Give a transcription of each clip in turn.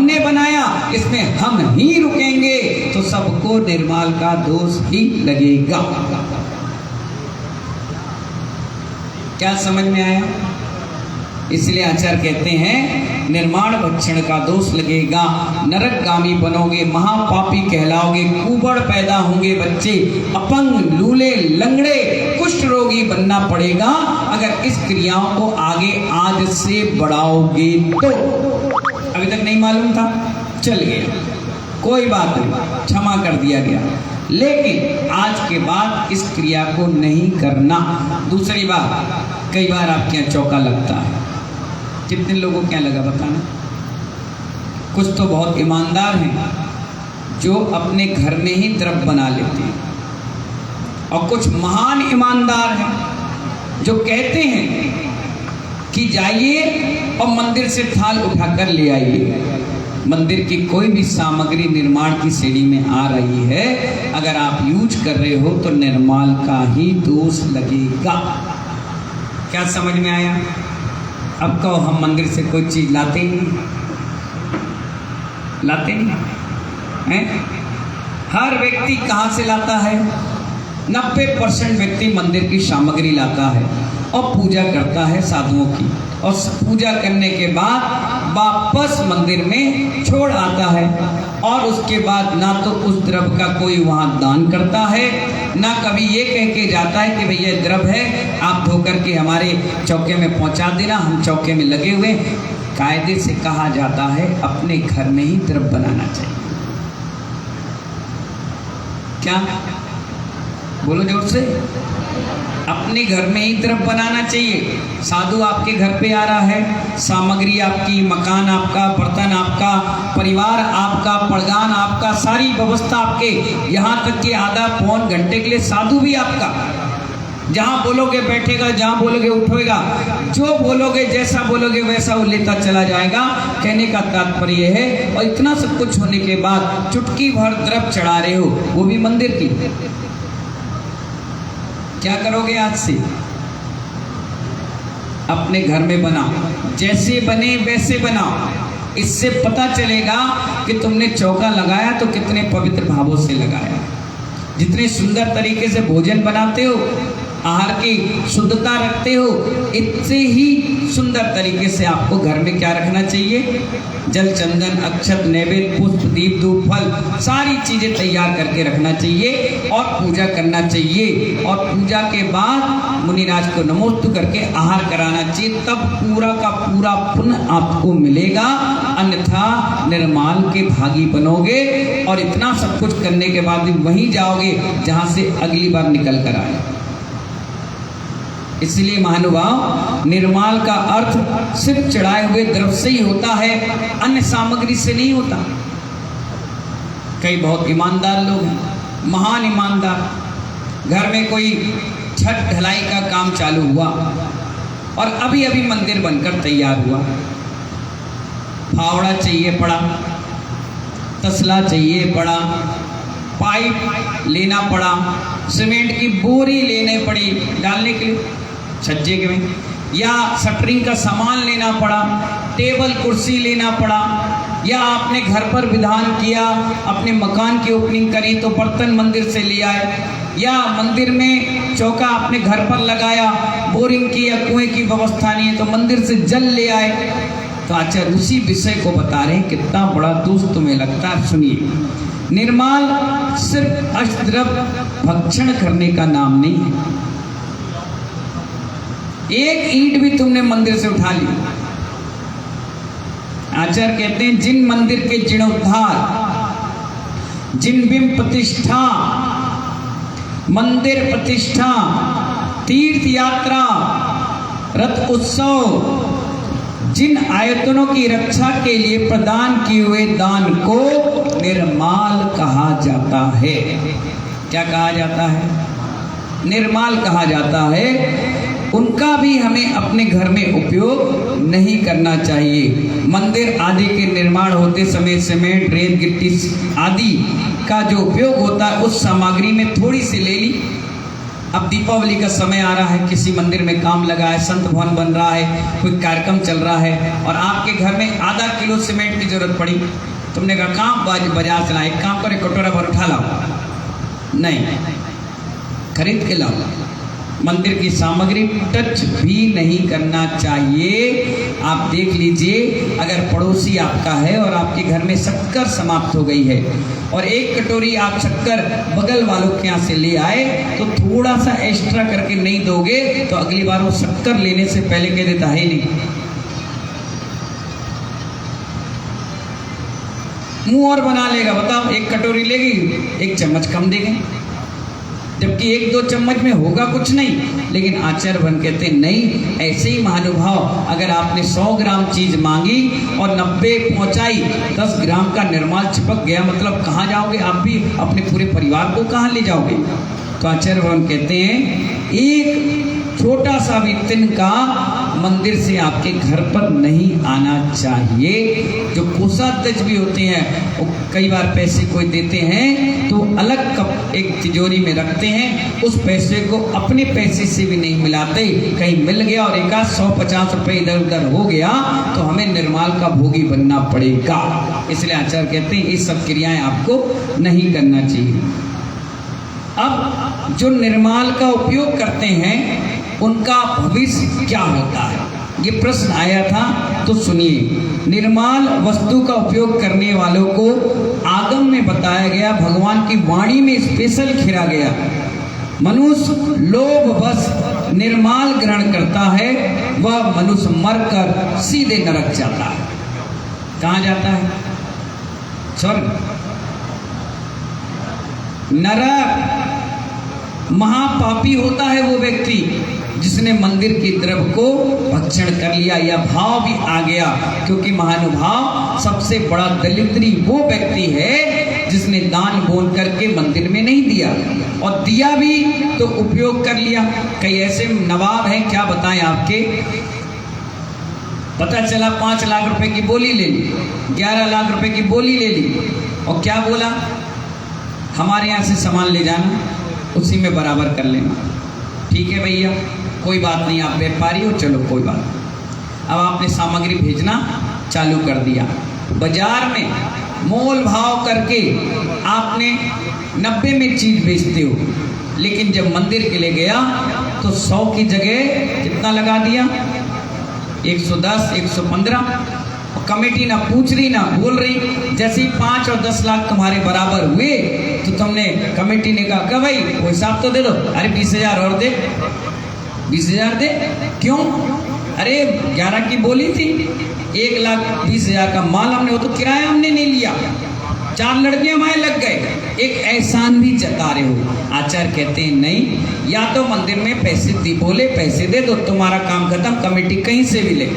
हमने बनाया, इसमें हम ही रुकेंगे तो सबको निर्माल का दोष ही लगेगा। क्या समझ में आया? इसलिए आचार्य कहते हैं निर्माण भक्षण का दोष लगेगा, नरकगामी बनोगे, महापापी कहलाओगे, कुबड़ पैदा होंगे बच्चे, अपंग, लूले, लंगड़े, कुष्ठ रोगी बनना पड़ेगा अगर इस क्रियाओं को आगे आज से बढ़ाओगे तो। अभी तक नहीं मालूम था, चल गया, कोई बात नहीं, क्षमा कर दिया गया, लेकिन आज के बाद इस क्रिया को नहीं करना। दूसरी बात, कई बार आपके यहाँ चौका लगता है, कितने लोगों को क्या लगा बताना? कुछ तो बहुत ईमानदार हैं जो अपने घर में ही द्रव्य बना लेते हैं, और कुछ महान ईमानदार हैं जो कहते हैं कि जाइए और मंदिर से थाल उठाकर ले आइए। मंदिर की कोई भी सामग्री निर्माण की श्रेणी में आ रही है, अगर आप यूज कर रहे हो तो निर्माल का ही दोष लगेगा। क्या समझ में आया? अब कहो हम मंदिर से कोई चीज लाते ही नहीं, लाते नहीं हैं? हर व्यक्ति कहाँ से लाता है? 90% व्यक्ति मंदिर की सामग्री लाता है और पूजा करता है साधुओं की, और पूजा करने के बाद वापस मंदिर में छोड़ आता है, और उसके बाद ना तो उस द्रव्य का कोई वहाँ दान करता है, ना कभी ये कह के जाता है कि भैया द्रव्य है आप धो करके हमारे चौके में पहुँचा देना, हम चौके में लगे हुए। कायदे से कहा जाता है अपने घर में ही द्रव्य बनाना चाहिए। क्या बोलो जोर से? अपने घर में ही द्रव्य बनाना चाहिए। साधु आपके घर पे आ रहा है, सामग्री आपकी, मकान आपका, बर्तन आपका, परिवार आपका, पड़गान आपका, सारी व्यवस्था आपके, यहाँ तक कि आधा पौन घंटे के लिए साधु भी आपका। जहाँ बोलोगे बैठेगा, जहाँ बोलोगे उठेगा, जो बोलोगे जैसा बोलोगे वैसा वो लेता चला जाएगा। कहने का तात्पर्य है, और इतना सब कुछ होने के बाद चुटकी भर द्रव्य चढ़ा रहे हो, वो भी मंदिर की। क्या करोगे आज से? अपने घर में बनाओ, जैसे बने वैसे बनाओ। इससे पता चलेगा कि तुमने चौका लगाया तो कितने पवित्र भावों से लगाया। जितने सुंदर तरीके से भोजन बनाते हो, आहार की शुद्धता रखते हो, इतने ही सुंदर तरीके से आपको घर में क्या रखना चाहिए? जल, चंदन, अक्षत, नैवेद्य, पुष्प, दीप, धूप, फल, सारी चीजें तैयार करके रखना चाहिए और पूजा करना चाहिए। और पूजा के बाद मुनिराज को नमोस्तु करके आहार कराना चाहिए, तब पूरा का पूरा पुण्य आपको मिलेगा। अन्यथा निर्माल के भागी बनोगे और इतना सब कुछ करने के बाद भी वहीं जाओगे जहां से अगली बार निकल कर आए। इसलिए महानुभाव, निर्माल का अर्थ सिर्फ चढ़ाए हुए द्रव्य से ही होता है, अन्य सामग्री से नहीं होता। कई बहुत ईमानदार लोग हैं, महान ईमानदार। घर में कोई छत ढलाई का काम चालू हुआ और अभी अभी मंदिर बनकर तैयार हुआ। फावड़ा चाहिए पड़ा, तसला चाहिए पड़ा, पाइप लेना पड़ा, सीमेंट की बोरी लेने पड़ी डालने के लिए छज्जे के में, या शटरिंग का सामान लेना पड़ा, टेबल कुर्सी लेना पड़ा, या आपने घर पर विधान किया, अपने मकान की ओपनिंग करी तो बर्तन मंदिर से ले आए, या मंदिर में चौका अपने घर पर लगाया, बोरिंग की या कुएं की व्यवस्था नहीं है तो मंदिर से जल ले आए। तो आचार्य उसी विषय को बता रहे हैं, कितना बड़ा दोष तुम्हें लगता है। सुनिए, निर्माल सिर्फ अष्टद्रव्य भक्षण करने का नाम नहीं है। एक ईंट भी तुमने मंदिर से उठा ली, आचार्य कहते हैं जिन मंदिर के जीर्णोद्धार, जिन बिंब प्रतिष्ठा, मंदिर प्रतिष्ठा, तीर्थ यात्रा, रथ उत्सव, जिन आयतनों की रक्षा के लिए प्रदान किए हुए दान को निर्माल कहा जाता है। क्या कहा जाता है? निर्माल कहा जाता है। उनका भी हमें अपने घर में उपयोग नहीं करना चाहिए। मंदिर आदि के निर्माण होते समय सीमेंट, रेत, गिट्टी आदि का जो उपयोग होता है, उस सामग्री में थोड़ी सी ले ली, अब दीपावली का समय आ रहा है, किसी मंदिर में काम लगा है, संत भवन बन रहा है, कोई कार्यक्रम चल रहा है और आपके घर में आधा किलो सीमेंट की जरूरत पड़ी। तुमने कहा कहाँ बाजार चला, एक काम करे कटोरा भर उठा लाओ। नहीं, खरीद के लाओ। मंदिर की सामग्री टच भी नहीं करना चाहिए। आप देख लीजिए, अगर पड़ोसी आपका है और आपके घर में शक्कर समाप्त हो गई है और एक कटोरी आप शक्कर बगल वालों के यहाँ से ले आए तो थोड़ा सा एक्स्ट्रा करके नहीं दोगे तो अगली बार वो शक्कर लेने से पहले कह देता है नहीं, मुंह और बना लेगा। बताओ, एक कटोरी लेगी, एक चम्मच कम देंगे, जबकि एक दो चम्मच में होगा कुछ नहीं। लेकिन आचार्य भगवान कहते हैं नहीं, ऐसे ही महानुभाव, अगर आपने 100 ग्राम चीज मांगी और 90 पहुंचाई, 10 ग्राम का निर्माल चिपक गया, मतलब कहाँ जाओगे आप भी, अपने पूरे परिवार को कहाँ ले जाओगे। तो आचार्य भगवान कहते हैं एक छोटा सा भी तिनका मंदिर से आपके घर पर नहीं आना चाहिए। जो कोषाध्यक्ष भी होते हैं वो कई बार पैसे कोई देते हैं तो अलग कप एक तिजोरी में रखते हैं, उस पैसे को अपने पैसे से भी नहीं मिलाते। कहीं मिल गया और एक 150 रुपये इधर उधर हो गया तो हमें निर्माल का भोगी बनना पड़ेगा। इसलिए आचार्य कहते हैं ये सब क्रियाएं आपको नहीं करना चाहिए। अब जो निर्माल का उपयोग करते हैं उनका भविष्य क्या होता है, ये प्रश्न आया था, तो सुनिए। निर्माल वस्तु का उपयोग करने वालों को आगम में बताया गया, भगवान की वाणी में स्पेशल खिरा गया, मनुष्य लोभवश निर्माल ग्रहण करता है, वह मनुष्य मरकर सीधे नरक जाता है। कहाँ जाता है? स्वर्ग, नरक। महापापी होता है वो व्यक्ति जिसने मंदिर के द्रव्य को भक्षण कर लिया या भाव भी आ गया, क्योंकि महानुभाव सबसे बड़ा दरिद्री वो व्यक्ति है जिसने दान बोल करके मंदिर में नहीं दिया, और दिया भी तो उपयोग कर लिया। कई ऐसे नवाब हैं, क्या बताएं आपके, पता चला 5 लाख रुपए की बोली ले ली, 11 लाख रुपए की बोली ले ली, और क्या बोला, हमारे यहाँ से सामान ले जाना, उसी में बराबर कर लेना। ठीक है भैया, कोई बात नहीं, आप व्यापारी हो, चलो कोई बात नहीं। अब आपने सामग्री भेजना चालू कर दिया, बाजार में मोल भाव करके आपने 90 में चीज बेचते हो, लेकिन जब मंदिर के लिए गया तो 100 की जगह कितना लगा दिया, 110, 115। कमेटी ना पूछ रही ना बोल रही, जैसे ही 5 और 10 लाख तुम्हारे बराबर हुए तो तुमने, कमेटी ने कहा भाई वो हिसाब तो दे दो, अरे 20,000 और दे, 20,000 दे। क्यों? अरे 11 की बोली थी, 1,20,000 का माल हमने, वो तो किराया हमने नहीं लिया, 4 लड़के हमारे लग गए, एक एहसान भी जता रहे हो। आचार्य कहते हैं नहीं, या तो मंदिर में पैसे दी, बोले पैसे दे दो, तुम्हारा काम खत्म, कमेटी कहीं से भी ले।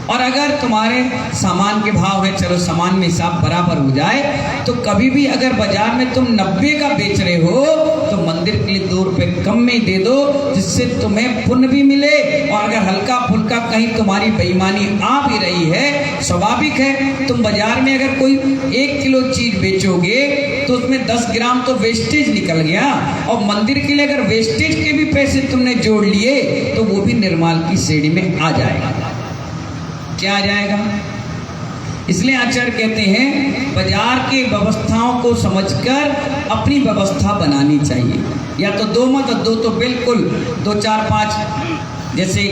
और अगर तुम्हारे सामान के भाव है, चलो सामान में हिसाब बराबर हो जाए, तो कभी भी अगर बाजार में तुम 90 का बेच रहे हो तो मंदिर के लिए 2 रुपए कम में दे दो, जिससे तुम्हें पुण्य भी मिले। और अगर हल्का फुल्का कहीं तुम्हारी बेईमानी आ भी रही है, स्वाभाविक है, तुम बाजार में अगर कोई 1 किलो चीज बेचोगे तो उसमें 10 ग्राम तो वेस्टेज निकल गया, और मंदिर के लिए अगर वेस्टेज के भी पैसे तुमने जोड़ लिए तो वो भी निर्माल की श्रेणी में आ जाएगा। क्या आ जाएगा? इसलिए आचार्य कहते हैं बाजार के व्यवस्थाओं को समझकर अपनी व्यवस्था बनानी चाहिए। या तो 2 मत, 2 तो बिल्कुल 2, 4, 5। जैसे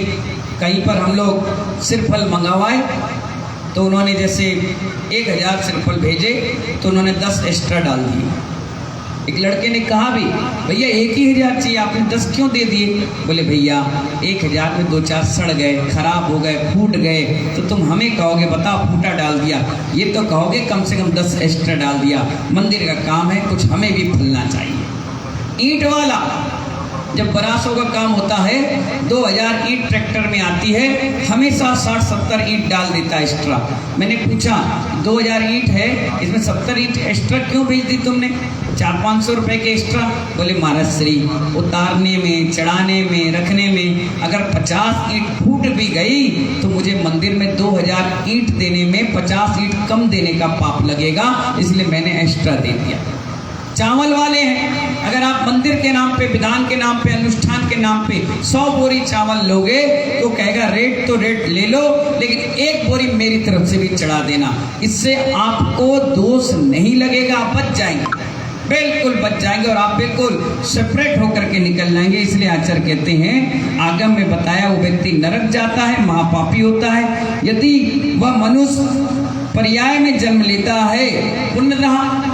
कहीं पर हम लोग सिरफल मंगवाए तो उन्होंने जैसे 1000 सिरफल भेजे तो उन्होंने 10 एक्स्ट्रा डाल दिए। एक लड़के ने कहा भी भैया 1,000 चाहिए, आपने 10 क्यों दे दिए? बोले भैया 1,000 में 2-4 सड़ गए, खराब हो गए, फूट गए, तो तुम हमें कहोगे बताओ फूटा डाल दिया, ये तो कहोगे कम से कम 10 एक्स्ट्रा डाल दिया। मंदिर का काम है, कुछ हमें भी फलना चाहिए। ईंट वाला जब बरासों का काम होता है, 2000 ईंट ट्रैक्टर में आती है, हमेशा 60-70 ईंट डाल देता है एक्स्ट्रा। मैंने पूछा 2000 ईंट है, इसमें 70 ईंट एक्स्ट्रा क्यों भेज दी तुमने, 400-500 रुपए के एक्स्ट्रा? बोले महाराज श्री, उतारने में, चढ़ाने में, रखने में अगर 50 ईंट फूट भी गई तो मुझे मंदिर में 2000 ईंट देने में 50 ईंट कम देने का पाप लगेगा, इसलिए मैंने एक्स्ट्रा दे दिया। चावल वाले हैं। अगर आप मंदिर के नाम पे, विधान के नाम पे, अनुष्ठान के नाम पे 100 बोरी चावल लोगे तो कहेगा रेट तो रेट ले लो, लेकिन 1 बोरी मेरी तरफ से भी चढ़ा देना। इससे आपको दोष नहीं लगेगा, आप बच जाएंगे, बिल्कुल बच जाएंगे और आप बिल्कुल सेपरेट होकर के निकल जाएंगे। इसलिए आचार्य कहते हैं, आगम में बताया वो व्यक्ति नरक जाता है, महापापी होता है। यदि वह मनुष्य पर्याय में जन्म लेता है, पुण्य रहा,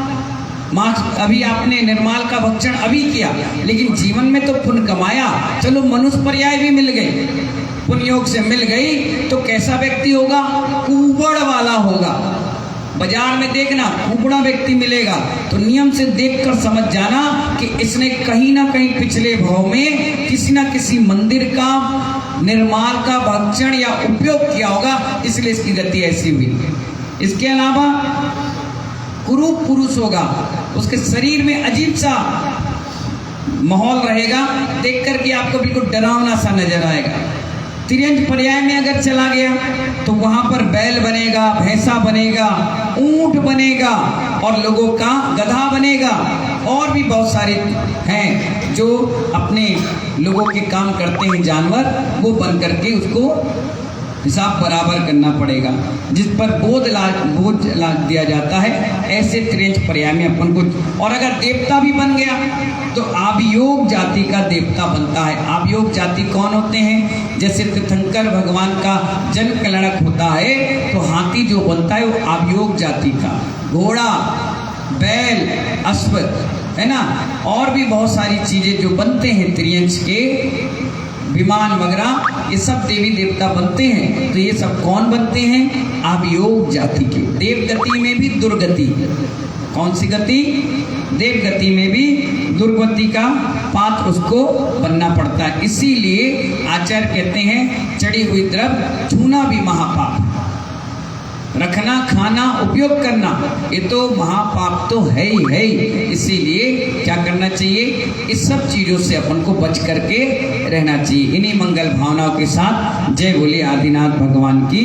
अभी आपने निर्माल का भक्षण अभी किया, लेकिन जीवन में तो पुण्य कमाया, चलो मनुष्य पर्याय भी मिल गई, पुण्य योग से मिल गई, तो कैसा व्यक्ति होगा? कुबड़ वाला होगा। बाजार में देखना कुबड़ा व्यक्ति मिलेगा तो नियम से देखकर समझ जाना कि इसने कहीं ना कहीं पिछले भाव में किसी ना किसी मंदिर का, निर्माल का भक्षण या उपयोग किया होगा, इसलिए इसकी गति ऐसी हुई। इसके अलावा कुरूप पुरुष होगा, उसके शरीर में अजीब सा माहौल रहेगा, देख करके आपको बिल्कुल डरावना सा नजर आएगा। तिर्यंत पर्याय में अगर चला गया तो वहां पर बैल बनेगा, भैंसा बनेगा, ऊंट बनेगा और लोगों का गधा बनेगा, और भी बहुत सारे हैं जो अपने लोगों के काम करते हैं जानवर, वो बन करके उसको हिसाब बराबर करना पड़ेगा, जिस पर बोझ ला दिया जाता है। ऐसे तिर्यंत पर्याय में अपन को, और अगर देवता भी बन गया तो आबयोग जाति का देवता बनता है। आबयोग जाति कौन होते हैं? जैसे तीर्थंकर भगवान का जन कल्याणक होता है तो हाथी जो बनता है वो आबयोग जाति का, घोड़ा, बैल, अश्व, है ना, और भी बहुत सारी चीजें जो बनते हैं तिर्यंत के, विमान वगैरह, ये सब देवी देवता बनते हैं। तो ये सब कौन बनते हैं? आबयोग जाति के। देव गति में भी दुर्गति, कौन सी गति? देव गति में भी दुर्गति का पात्र उसको बनना पड़ता है। इसीलिए आचार्य कहते हैं, चढ़ी हुई द्रव्य छूना भी महापाप, रखना, खाना, उपयोग करना, ये तो महापाप तो है ही। इसीलिए क्या करना चाहिए? इस सब चीजों से अपन को बच करके रहना चाहिए। इन्हीं मंगल भावनाओं के साथ जय बोले आदिनाथ भगवान की।